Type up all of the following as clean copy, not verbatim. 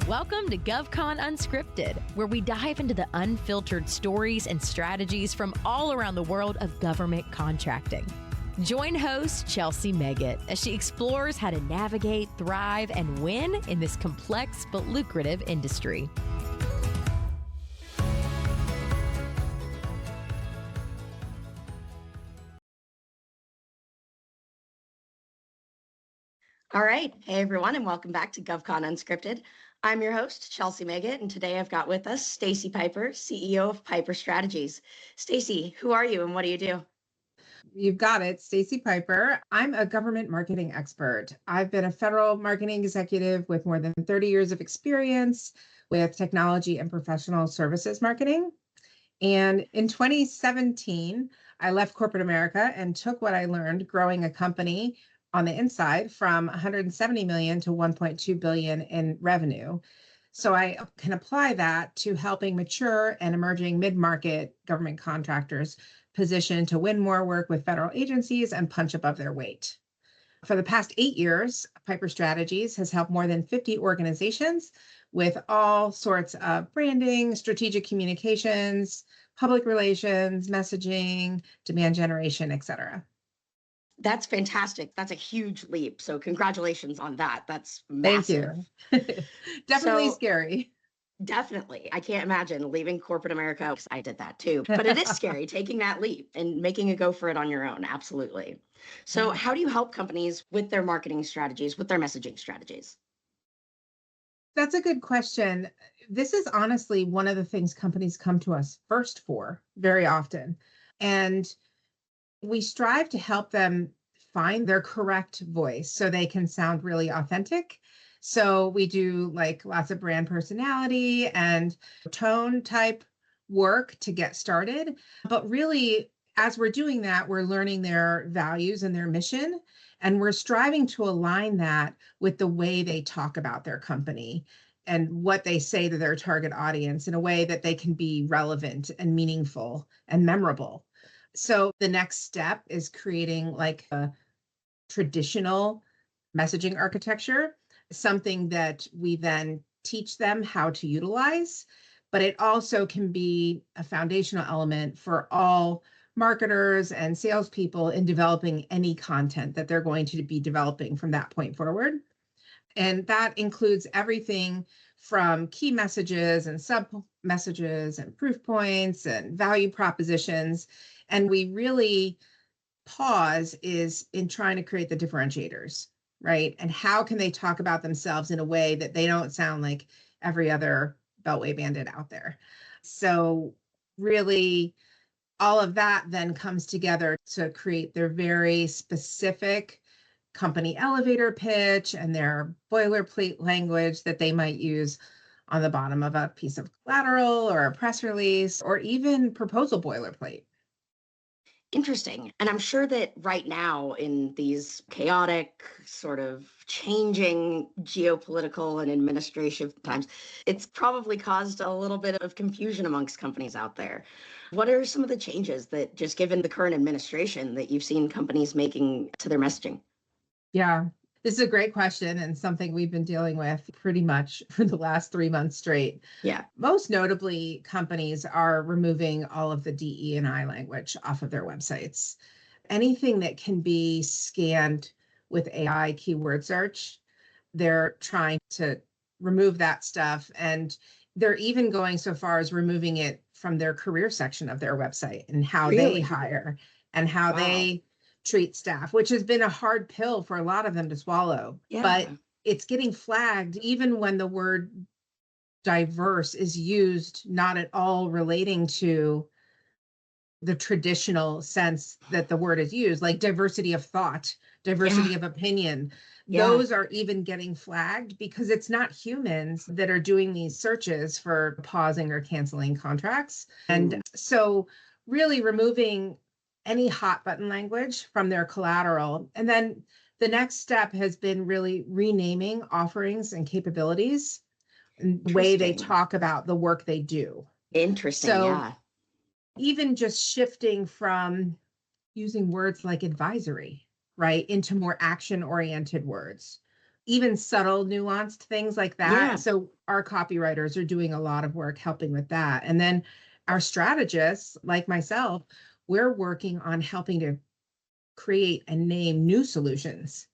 Welcome to GovCon Unscripted, where we dive into the unfiltered stories and strategies from all around the world of government contracting. Join host Chelsea Meggett as she explores how to navigate, thrive, and win in this complex but lucrative industry. All right. Hey, everyone, and welcome back to GovCon Unscripted. I'm your host, Chelsea Meggett, and today I've got with us Stacey Piper, CEO of Piper Strategies. Stacey, who are you and what do you do? You've got it, Stacey Piper. I'm a government marketing expert. I've been a federal marketing executive with more than 30 years of experience with technology and professional services marketing. And in 2017, I left corporate America and took what I learned growing a company on the inside from 170 million to 1.2 billion in revenue. So I can apply that to helping mature and emerging mid-market government contractors positioned to win more work with federal agencies and punch above their weight. For the past 8 years, Piper Strategies has helped more than 50 organizations with all sorts of branding, strategic communications, public relations, messaging, demand generation, et cetera. That's fantastic. That's a huge leap. So congratulations on that. That's massive. Thank you. Definitely scary. Definitely. I can't imagine leaving corporate America. I did that too, but it is scary taking that leap and making a go for it on your own. Absolutely. So how do you help companies with their marketing strategies, with their messaging strategies? That's a good question. This is honestly one of the things companies come to us first for very often. And we strive to help them find their correct voice so they can sound really authentic. So we do like lots of brand personality and tone type work to get started. But really, as we're doing that, we're learning their values and their mission. And we're striving to align that with the way they talk about their company and what they say to their target audience in a way that they can be relevant and meaningful and memorable. So the next step is creating like a traditional messaging architecture, something that we then teach them how to utilize, but it also can be a foundational element for all marketers and salespeople in developing any content that they're going to be developing from that point forward. And that includes everything from key messages and sub messages and proof points and value propositions. And we really pause is in trying to create the differentiators, right? And how can they talk about themselves in a way that they don't sound like every other Beltway bandit out there? So really, all of that then comes together to create their very specific company elevator pitch and their boilerplate language that they might use on the bottom of a piece of collateral or a press release or even proposal boilerplate. Interesting. And I'm sure that right now in these chaotic, sort of changing geopolitical and administrative times, it's probably caused a little bit of confusion amongst companies out there. What are some of the changes that, just given the current administration, that you've seen companies making to their messaging? Yeah, this is a great question and something we've been dealing with pretty much for the last 3 months straight. Yeah. Most notably, companies are removing all of the DE&I language off of their websites. Anything that can be scanned with AI keyword search, they're trying to remove that stuff. And they're even going so far as removing it from their career section of their website and how they hire and how they treat staff, which has been a hard pill for a lot of them to swallow. Yeah. But it's getting flagged even when the word diverse is used, not at all relating to the traditional sense that the word is used, like diversity of thought, diversity of opinion. Those are even getting flagged because it's not humans that are doing these searches for pausing or canceling contracts. And so really removing any hot button language from their collateral. And then the next step has been really renaming offerings and capabilities and the way they talk about the work they do. Interesting. So even just shifting from using words like advisory, right, into more action-oriented words, even subtle, nuanced things like that. Yeah. So our copywriters are doing a lot of work helping with that. And then our strategists, like myself, we're working on helping to create and name new solutions,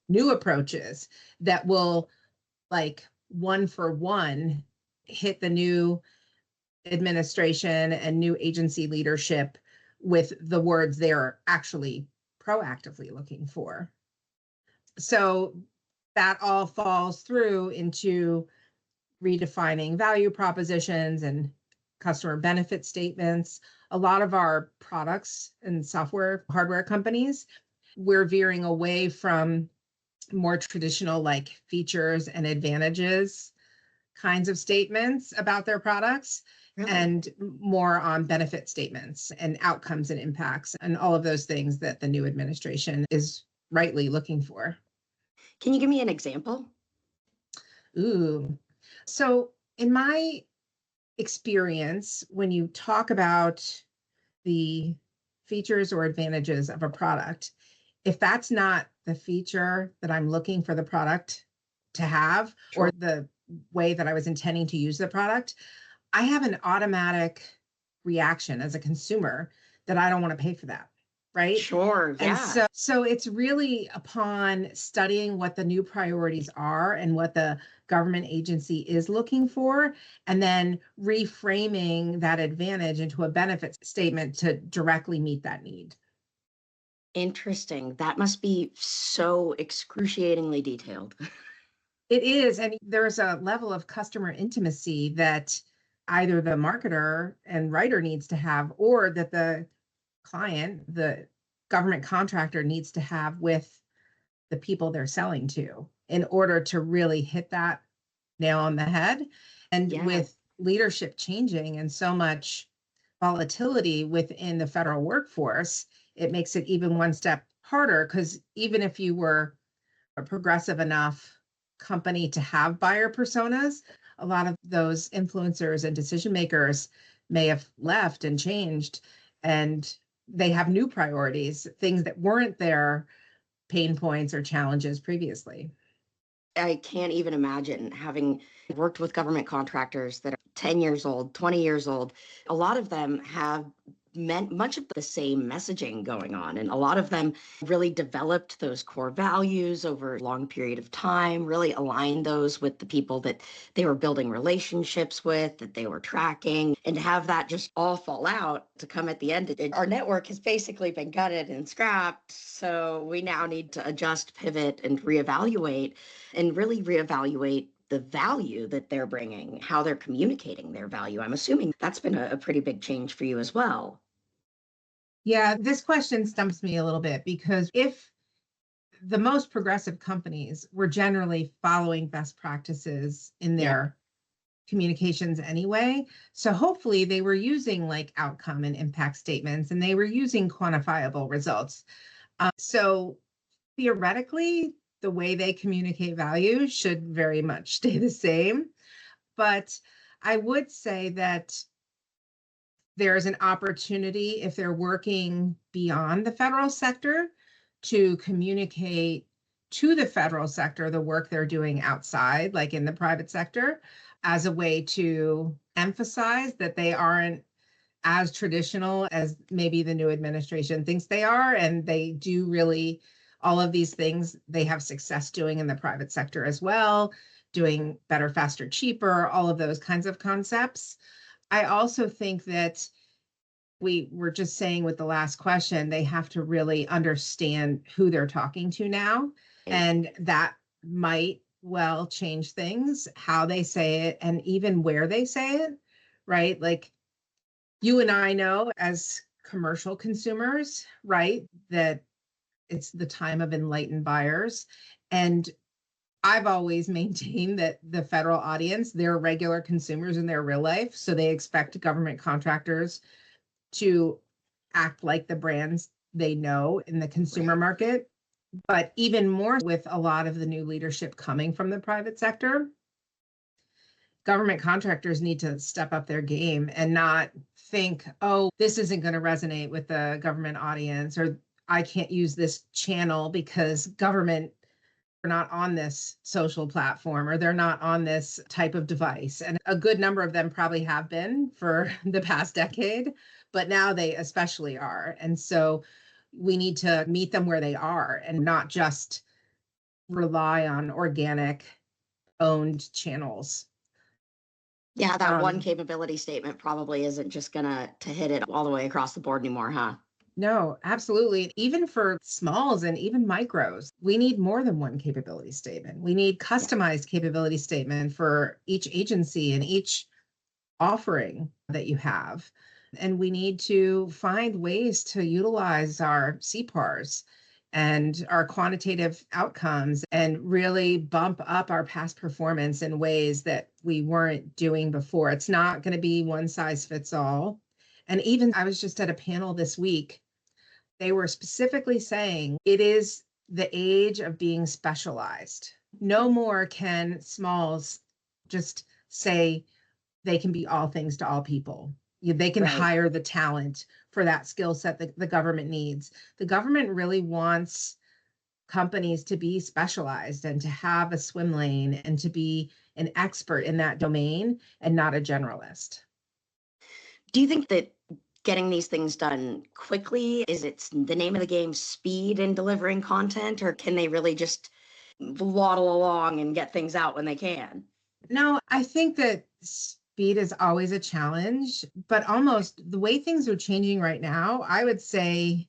new approaches that will, like, one for one, hit the new administration and new agency leadership with the words they're actually proactively looking for. So that all falls through into redefining value propositions and customer benefit statements. A lot of our products and software, hardware companies, we're veering away from more traditional, like, features and advantages kinds of statements about their products, Really? and more on benefit statements and outcomes and impacts and all of those things that the new administration is rightly looking for. Can you give me an example? Ooh. So in my experience, when you talk about the features or advantages of a product, if that's not the feature that I'm looking for the product to have, Sure. or the way that I was intending to use the product, I have an automatic reaction as a consumer that I don't want to pay for that. Right. Sure. And Yeah. so it's really upon studying what the new priorities are and what the government agency is looking for, and then reframing that advantage into a benefit statement to directly meet that need. Interesting. That must be so excruciatingly detailed. It is. And there's a level of customer intimacy that either the marketer and writer needs to have, or that the client, the government contractor, needs to have with the people they're selling to in order to really hit that nail on the head. And Yeah. with leadership changing and so much volatility within the federal workforce, it makes it even one step harder, because even if you were a progressive enough company to have buyer personas, a lot of those influencers and decision makers may have left and changed, and they have new priorities, things that weren't their pain points or challenges previously. I can't even imagine, having worked with government contractors that are 10 years old, 20 years old. A lot of them have meant much of the same messaging going on. And a lot of them really developed those core values over a long period of time, really aligned those with the people that they were building relationships with, that they were tracking, and to have that just all fall out to come at the end. Our network has basically been gutted and scrapped. So we now need to adjust, pivot, and reevaluate, and really reevaluate the value that they're bringing, how they're communicating their value. I'm assuming that's been a pretty big change for you as well. Yeah, this question stumps me a little bit, because if the most progressive companies were generally following best practices in their communications anyway, so hopefully they were using, like, outcome and impact statements, and they were using quantifiable results. So theoretically, the way they communicate value should very much stay the same. But I would say that there's an opportunity, if they're working beyond the federal sector, to communicate to the federal sector the work they're doing outside, like in the private sector, as a way to emphasize that they aren't as traditional as maybe the new administration thinks they are. And they do really all of these things they have success doing in the private sector as well, doing better, faster, cheaper, all of those kinds of concepts. I also think that we were just saying with the last question, they have to really understand who they're talking to now. And that might well change things, how they say it, and even where they say it, right? Like, you and I know as commercial consumers, right, that it's the time of enlightened buyers. And I've always maintained that the federal audience, they're regular consumers in their real life. So they expect government contractors to act like the brands they know in the consumer market. But even more with a lot of the new leadership coming from the private sector, government contractors need to step up their game and not think, oh, this isn't going to resonate with the government audience, or I can't use this channel because government not on this social platform or they're not on this type of device. And a good number of them probably have been for the past decade, but now they especially are. And so we need to meet them where they are and not just rely on organic owned channels. Yeah, that one capability statement probably isn't just gonna to hit it all the way across the board anymore, huh? No, absolutely. Even for smalls and even micros, we need more than one capability statement. We need customized capability statement for each agency and each offering that you have. And we need to find ways to utilize our CPARs and our quantitative outcomes and really bump up our past performance in ways that we weren't doing before. It's not going to be one size fits all. And even I was just at a panel this week. They were specifically saying it is the age of being specialized. No more can smalls just say they can be all things to all people. They can hire the talent for that skill set that the government needs. The government really wants companies to be specialized and to have a swim lane and to be an expert in that domain and not a generalist. Do you think that getting these things done quickly, is it the name of the game, speed in delivering content, or can they really just waddle along and get things out when they can? No, I think that speed is always a challenge, but almost the way things are changing right now, I would say,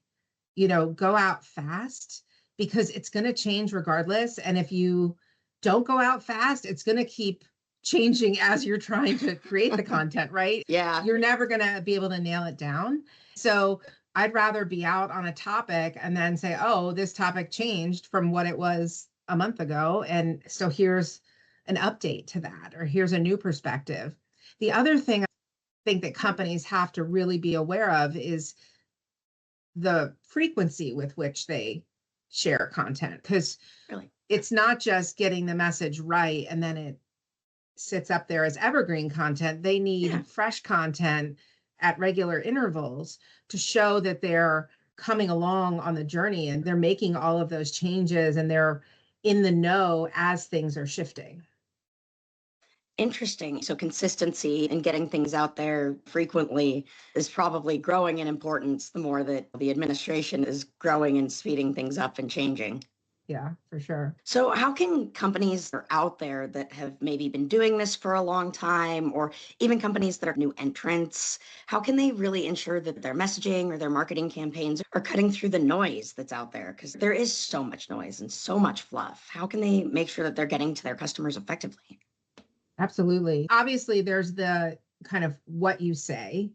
go out fast because it's going to change regardless. And if you don't go out fast, it's going to keep changing as you're trying to create the content, right? Yeah. You're never going to be able to nail it down. So I'd rather be out on a topic and then say, oh, this topic changed from what it was a month ago. And so here's an update to that, or here's a new perspective. The other thing I think that companies have to really be aware of is the frequency with which they share content, because it's not just getting the message right and then it sits up there as evergreen content. They need fresh content at regular intervals to show that they're coming along on the journey and they're making all of those changes and they're in the know as things are shifting. Interesting. So consistency and getting things out there frequently is probably growing in importance the more that the administration is growing and speeding things up and changing. Yeah, for sure. So how can companies that are out there that have maybe been doing this for a long time, or even companies that are new entrants, how can they really ensure that their messaging or their marketing campaigns are cutting through the noise that's out there? Because there is so much noise and so much fluff. How can they make sure that they're getting to their customers effectively? Absolutely. Obviously, there's the kind of what you say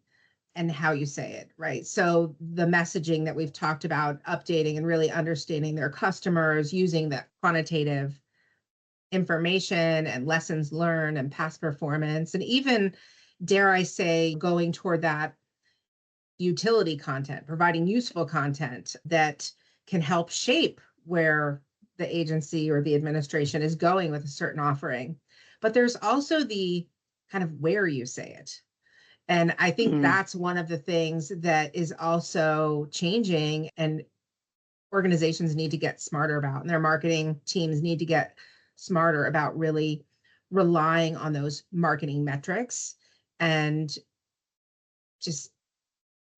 and how you say it, right? So the messaging that we've talked about, updating and really understanding their customers, using the quantitative information and lessons learned and past performance, and even, dare I say, going toward that utility content, providing useful content that can help shape where the agency or the administration is going with a certain offering. But there's also the kind of where you say it. And I think that's one of the things that is also changing and organizations need to get smarter about, and their marketing teams need to get smarter about really relying on those marketing metrics and just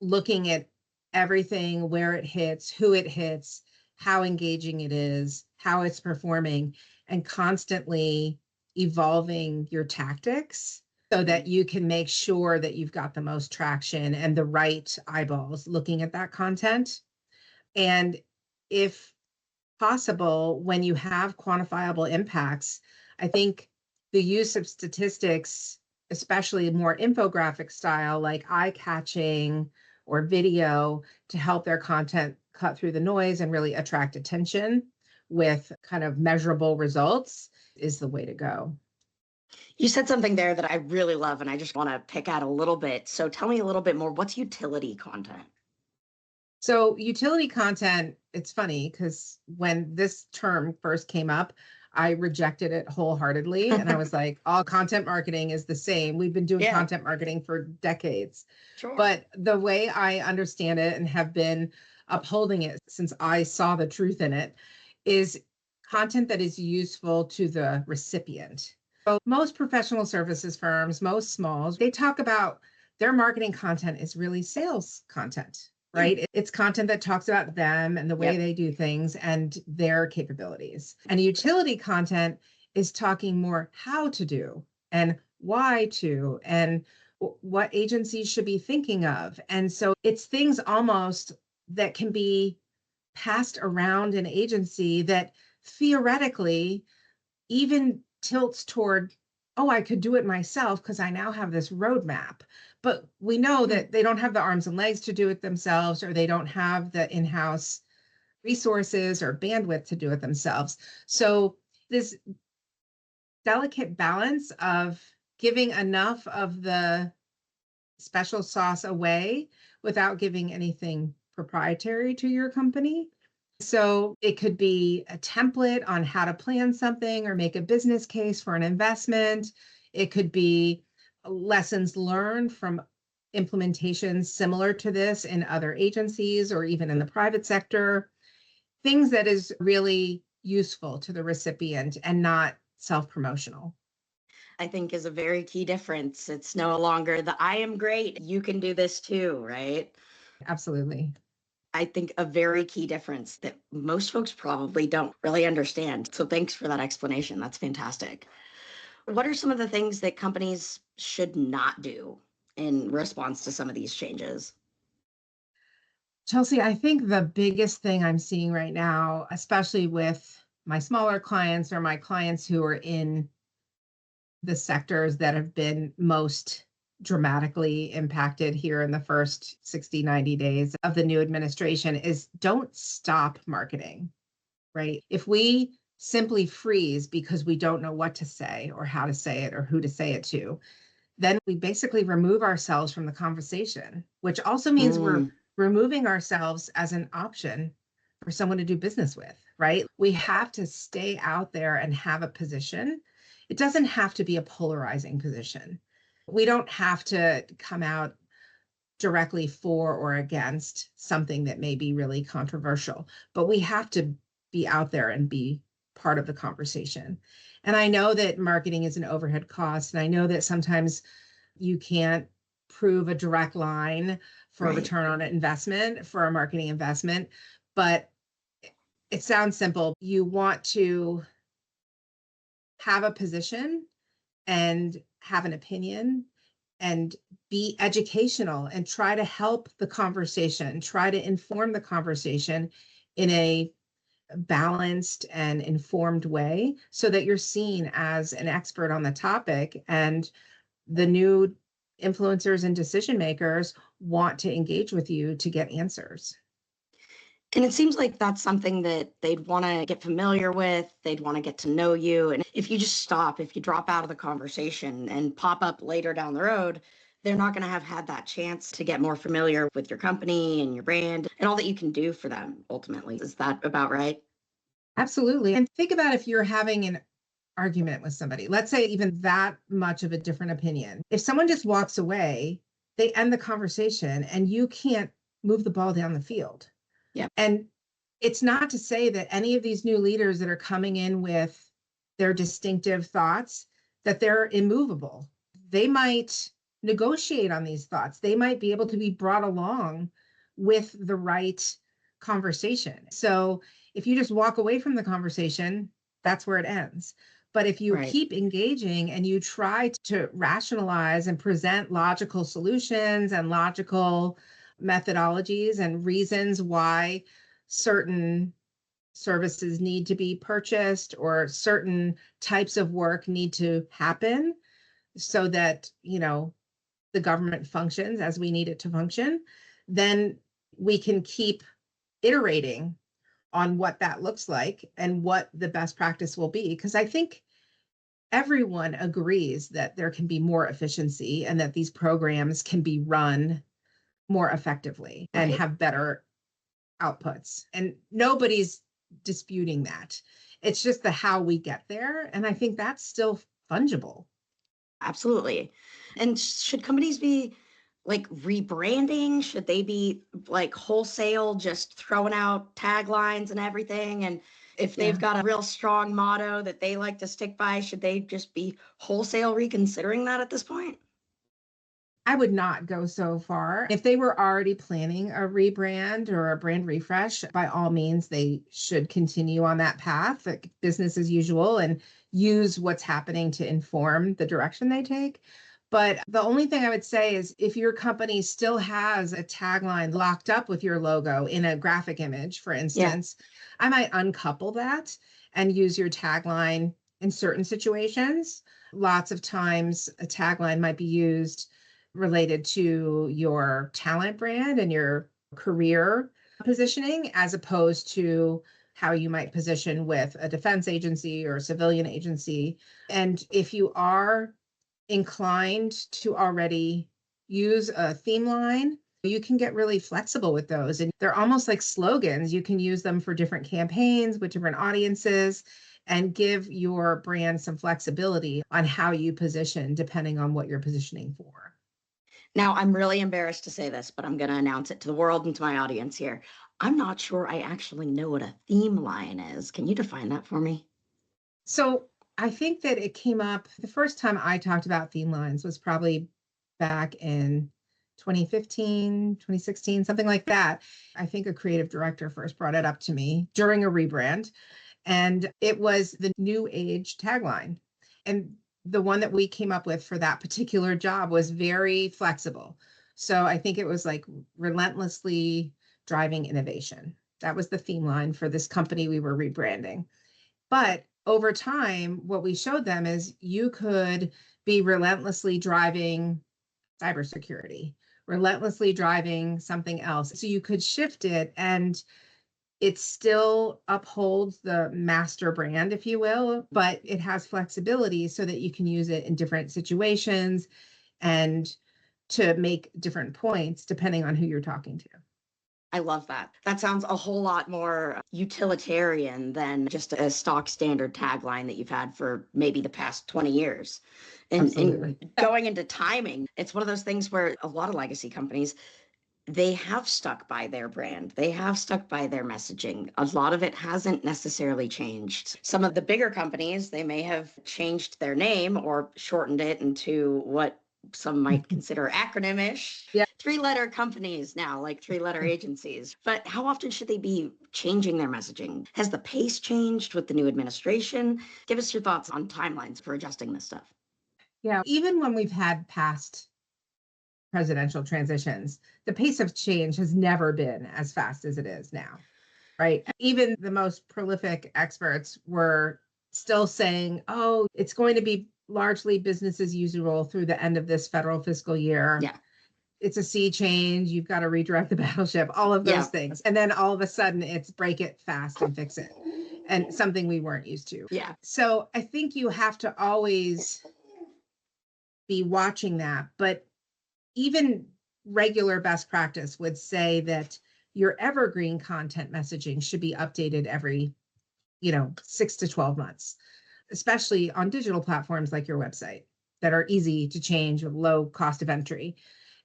looking at everything, where it hits, who it hits, how engaging it is, how it's performing, and constantly evolving your tactics so that you can make sure that you've got the most traction and the right eyeballs looking at that content. And if possible, when you have quantifiable impacts, I think the use of statistics, especially more infographic style, like eye-catching or video, to help their content cut through the noise and really attract attention with kind of measurable results, is the way to go. You said something there that I really love, and I just want to pick out a little bit. So tell me a little bit more. What's utility content? So utility content, it's funny because when this term first came up, I rejected it wholeheartedly. And I was like, all content marketing is the same. We've been doing content marketing for decades. Sure. But the way I understand it and have been upholding it since I saw the truth in it is content that is useful to the recipient. So most professional services firms, most smalls, they talk about their marketing content is really sales content, right? It's content that talks about them and the way they do things and their capabilities. And utility content is talking more how to do and why to and what agencies should be thinking of. And so it's things almost that can be passed around an agency that theoretically even tilts toward, oh, I could do it myself because I now have this roadmap. But we know that they don't have the arms and legs to do it themselves, or they don't have the in-house resources or bandwidth to do it themselves. So this delicate balance of giving enough of the special sauce away without giving anything proprietary to your company. So it could be a template on how to plan something or make a business case for an investment. It could be lessons learned from implementations similar to this in other agencies or even in the private sector. Things that is really useful to the recipient and not self-promotional. I think is a very key difference. It's no longer the I am great, you can do this too, right? Absolutely. I think a very key difference that most folks probably don't really understand. So thanks for that explanation. That's fantastic. What are some of the things that companies should not do in response to some of these changes? Chelsea, I think the biggest thing I'm seeing right now, especially with my smaller clients or my clients who are in the sectors that have been most dramatically impacted here in the first 60, 90 days of the new administration, is don't stop marketing, right? If we simply freeze because we don't know what to say or how to say it or who to say it to, then we basically remove ourselves from the conversation, which also means we're removing ourselves as an option for someone to do business with, right? We have to stay out there and have a position. It doesn't have to be a polarizing position. We don't have to come out directly for or against something that may be really controversial, but we have to be out there and be part of the conversation. And I know that marketing is an overhead cost, and I know that sometimes you can't prove a direct line for a return on investment for a marketing investment, but it sounds simple. You want to have a position and have an opinion and be educational and try to help the conversation, try to inform the conversation in a balanced and informed way so that you're seen as an expert on the topic, and the new influencers and decision makers want to engage with you to get answers. And it seems like that's something that they'd want to get familiar with. They'd want to get to know you. And if you just stop, if you drop out of the conversation and pop up later down the road, they're not going to have had that chance to get more familiar with your company and your brand and all that you can do for them ultimately. Is that about right? Absolutely. And think about if you're having an argument with somebody, let's say even that much of a different opinion. If someone just walks away, they end the conversation and you can't move the ball down the field. Yeah. And it's not to say that any of these new leaders that are coming in with their distinctive thoughts, that they're immovable. They might negotiate on these thoughts. They might be able to be brought along with the right conversation. So if you just walk away from the conversation, that's where it ends. But if you keep engaging and you try to rationalize and present logical solutions and logical methodologies and reasons why certain services need to be purchased or certain types of work need to happen so that, you know, the government functions as we need it to function, then we can keep iterating on what that looks like and what the best practice will be. Because I think everyone agrees that there can be more efficiency and that these programs can be run more effectively and have better outputs. And nobody's disputing that. It's just the how we get there. And I think that's still fungible. Absolutely. And should companies be like rebranding? Should they be like wholesale, just throwing out taglines and everything? And If Yeah. they've got a real strong motto that they like to stick by, should they just be wholesale reconsidering that at this point? I would not go so far. If they were already planning a rebrand or a brand refresh, by all means, they should continue on that path, like business as usual, and use what's happening to inform the direction they take. But the only thing I would say is if your company still has a tagline locked up with your logo in a graphic image, for instance, I might uncouple that and use your tagline in certain situations. Lots of times, a tagline might be used related to your talent brand and your career positioning, as opposed to how you might position with a defense agency or a civilian agency. And if you are inclined to already use a theme line, you can get really flexible with those. And they're almost like slogans. You can use them for different campaigns with different audiences and give your brand some flexibility on how you position depending on what you're positioning for. Now, I'm really embarrassed to say this, but I'm going to announce it to the world and to my audience here. I'm not sure I actually know what a theme line is. Can you define that for me? So I think that it came up the first time I talked about theme lines was probably back in 2015, 2016, something like that. I think a creative director first brought it up to me during a rebrand, and it was the new age tagline. And the one that we came up with for that particular job was very flexible. So I think it was like relentlessly driving innovation. That was the theme line for this company we were rebranding. But over time, what we showed them is you could be relentlessly driving cybersecurity, relentlessly driving something else. So you could shift it and it still upholds the master brand, if you will, but it has flexibility so that you can use it in different situations and to make different points depending on who you're talking to. I love that. That sounds a whole lot more utilitarian than just a stock standard tagline that you've had for maybe the past 20 years. And going into timing, it's one of those things where a lot of legacy companies, they have stuck by their brand. They have stuck by their messaging. A lot of it hasn't necessarily changed. Some of the bigger companies, they may have changed their name or shortened it into what some might consider acronym-ish. Yeah. 3-letter companies now, like 3-letter agencies. But how often should they be changing their messaging? Has the pace changed with the new administration? Give us your thoughts on timelines for adjusting this stuff. Yeah, even when we've had past presidential transitions, the pace of change has never been as fast as it is now, right? Even the most prolific experts were still saying, oh, it's going to be largely business as usual through the end of this federal fiscal year. Yeah. It's a sea change. You've got to redirect the battleship, all of those things. And then all of a sudden it's break it fast and fix it. And something we weren't used to. Yeah. So I think you have to always be watching that. But even regular best practice would say that your evergreen content messaging should be updated every, 6 to 12 months, especially on digital platforms like your website that are easy to change with low cost of entry.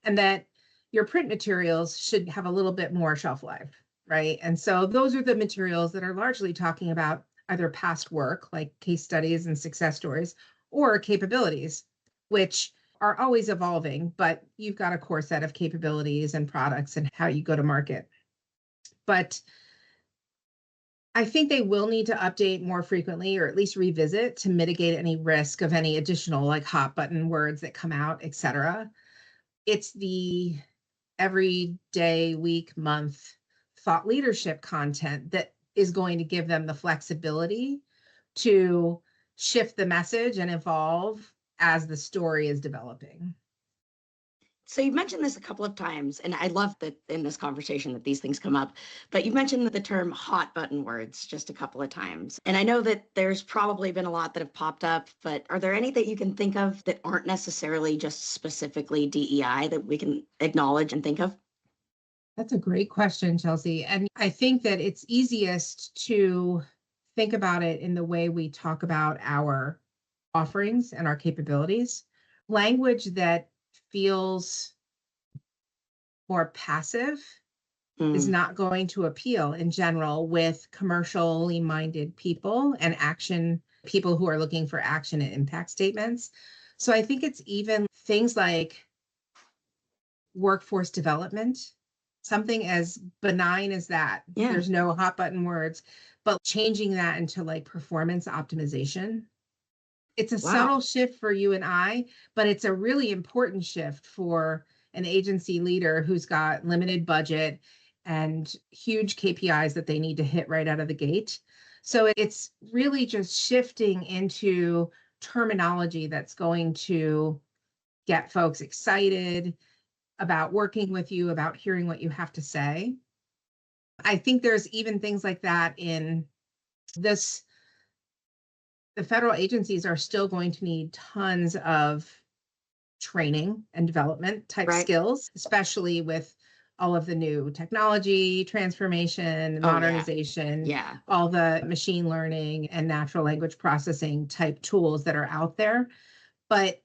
And that your print materials should have a little bit more shelf life, right? And so those are the materials that are largely talking about either past work, like case studies and success stories, or capabilities, which are always evolving, but you've got a core set of capabilities and products and how you go to market. But I think they will need to update more frequently, or at least revisit to mitigate any risk of any additional like hot button words that come out, et cetera. It's the every day, week, month thought leadership content that is going to give them the flexibility to shift the message and evolve as the story is developing. So you've mentioned this a couple of times, and I love that in this conversation that these things come up, but you've mentioned the term hot button words just a couple of times. And I know that there's probably been a lot that have popped up, but are there any that you can think of that aren't necessarily just specifically DEI that we can acknowledge and think of? That's a great question, Chelsea. And I think that it's easiest to think about it in the way we talk about our offerings and our capabilities. Language that feels more passive is not going to appeal in general with commercially minded people and people who are looking for action and impact statements. So I think it's even things like workforce development, something as benign as that. Yeah. There's no hot button words, but changing that into like performance optimization. It's a subtle shift for you and I, but it's a really important shift for an agency leader who's got limited budget and huge KPIs that they need to hit right out of the gate. So it's really just shifting into terminology that's going to get folks excited about working with you, about hearing what you have to say. I think there's even things like that in this. The federal agencies are still going to need tons of training and development type skills, especially with all of the new technology, transformation, modernization, all the machine learning and natural language processing type tools that are out there. But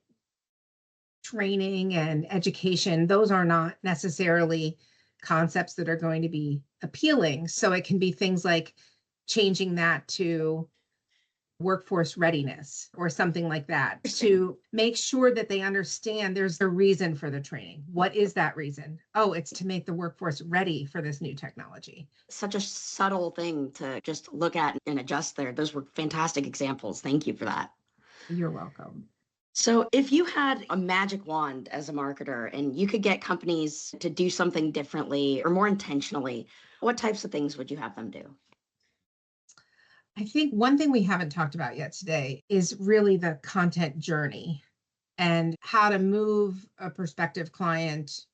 training and education, those are not necessarily concepts that are going to be appealing. So it can be things like changing that to workforce readiness or something like that to make sure that they understand there's a reason for the training. What is that reason? Oh, it's to make the workforce ready for this new technology. Such a subtle thing to just look at and adjust there. Those were fantastic examples. Thank you for that. You're welcome. So if you had a magic wand as a marketer and you could get companies to do something differently or more intentionally, what types of things would you have them do? I think one thing we haven't talked about yet today is really the content journey and how to move a prospective client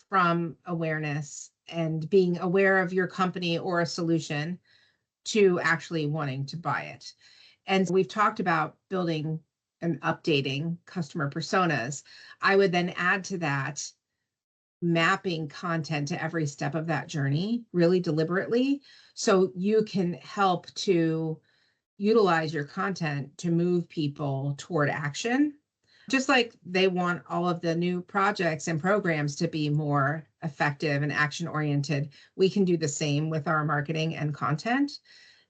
from awareness and being aware of your company or a solution to actually wanting to buy it. And we've talked about building and updating customer personas. I would then add to that mapping content to every step of that journey really deliberately, so you can help to utilize your content to move people toward action. Just like they want all of the new projects and programs to be more effective and action oriented, we can do the same with our marketing and content.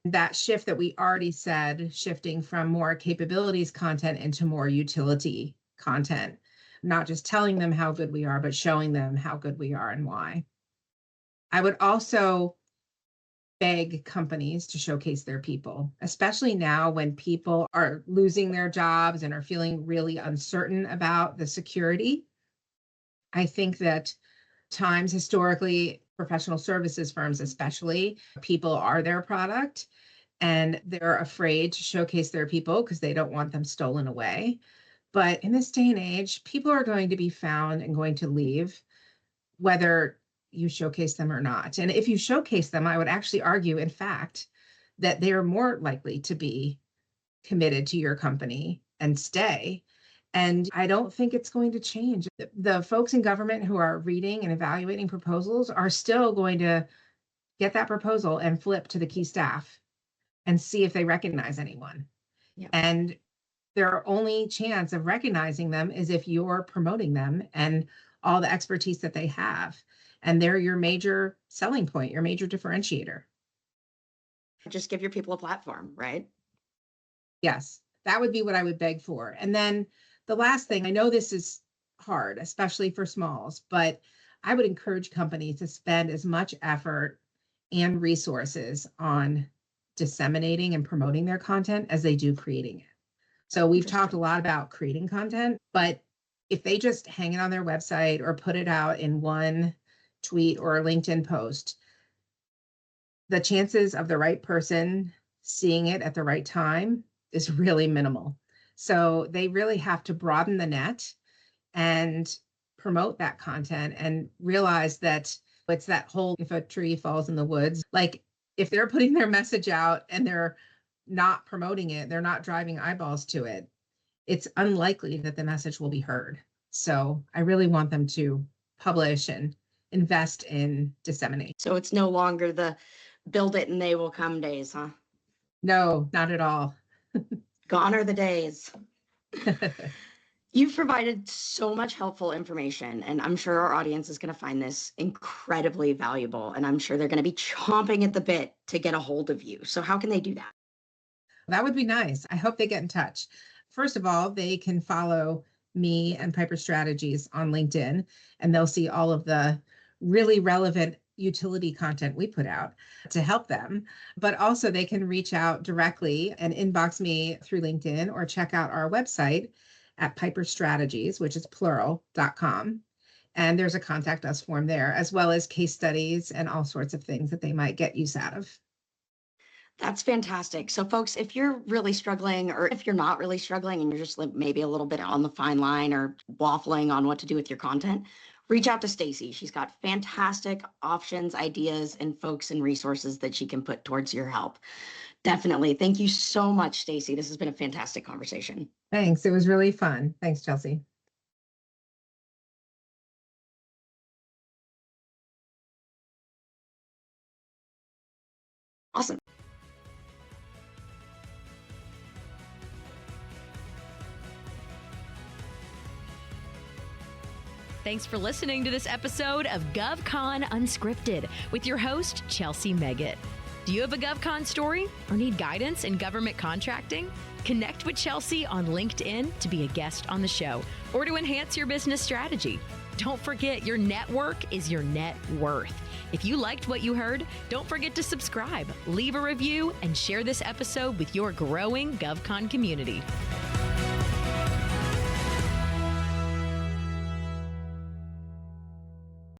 That shift that we already said, shifting from more capabilities content into more utility content, not just telling them how good we are, but showing them how good we are and why. I would also beg companies to showcase their people, especially now when people are losing their jobs and are feeling really uncertain about the security. I think that times historically, professional services firms especially, people are their product and they're afraid to showcase their people because they don't want them stolen away. But in this day and age, people are going to be found and going to leave, whether you showcase them or not. And if you showcase them, I would actually argue, in fact, that they are more likely to be committed to your company and stay. And I don't think it's going to change. The folks in government who are reading and evaluating proposals are still going to get that proposal and flip to the key staff and see if they recognize anyone. Yeah. And their only chance of recognizing them is if you're promoting them and all the expertise that they have. And they're your major selling point, your major differentiator. Just give your people a platform, right? Yes, that would be what I would beg for. And then the last thing, I know this is hard, especially for smalls, but I would encourage companies to spend as much effort and resources on disseminating and promoting their content as they do creating it. So we've talked a lot about creating content, but if they just hang it on their website or put it out in one tweet or a LinkedIn post, the chances of the right person seeing it at the right time is really minimal. So they really have to broaden the net and promote that content and realize that it's that whole, if a tree falls in the woods, like if they're putting their message out and they're not promoting it, they're not driving eyeballs to it, it's unlikely that the message will be heard. So I really want them to publish and invest in disseminate. So it's no longer the build it and they will come days, huh? No, not at all. Gone are the days. You've provided so much helpful information, and I'm sure our audience is going to find this incredibly valuable, and I'm sure they're going to be chomping at the bit to get a hold of you. So how can they do that? That would be nice. I hope they get in touch. First of all, they can follow me and Piper Strategies on LinkedIn, and they'll see all of the really relevant utility content we put out to help them. But also they can reach out directly and inbox me through LinkedIn or check out our website at Piper Strategies, which is plural.com. And there's a contact us form there, as well as case studies and all sorts of things that they might get use out of. That's fantastic. So folks, if you're really struggling, or if you're not really struggling and you're just like maybe a little bit on the fine line or waffling on what to do with your content, reach out to Stacey. She's got fantastic options, ideas, and folks and resources that she can put towards your help. Definitely. Thank you so much, Stacey. This has been a fantastic conversation. Thanks. It was really fun. Thanks, Chelsea. Awesome. Thanks for listening to this episode of GovCon Unscripted with your host, Chelsea Meggett. Do you have a GovCon story or need guidance in government contracting? Connect with Chelsea on LinkedIn to be a guest on the show or to enhance your business strategy. Don't forget, your network is your net worth. If you liked what you heard, don't forget to subscribe, leave a review, and share this episode with your growing GovCon community.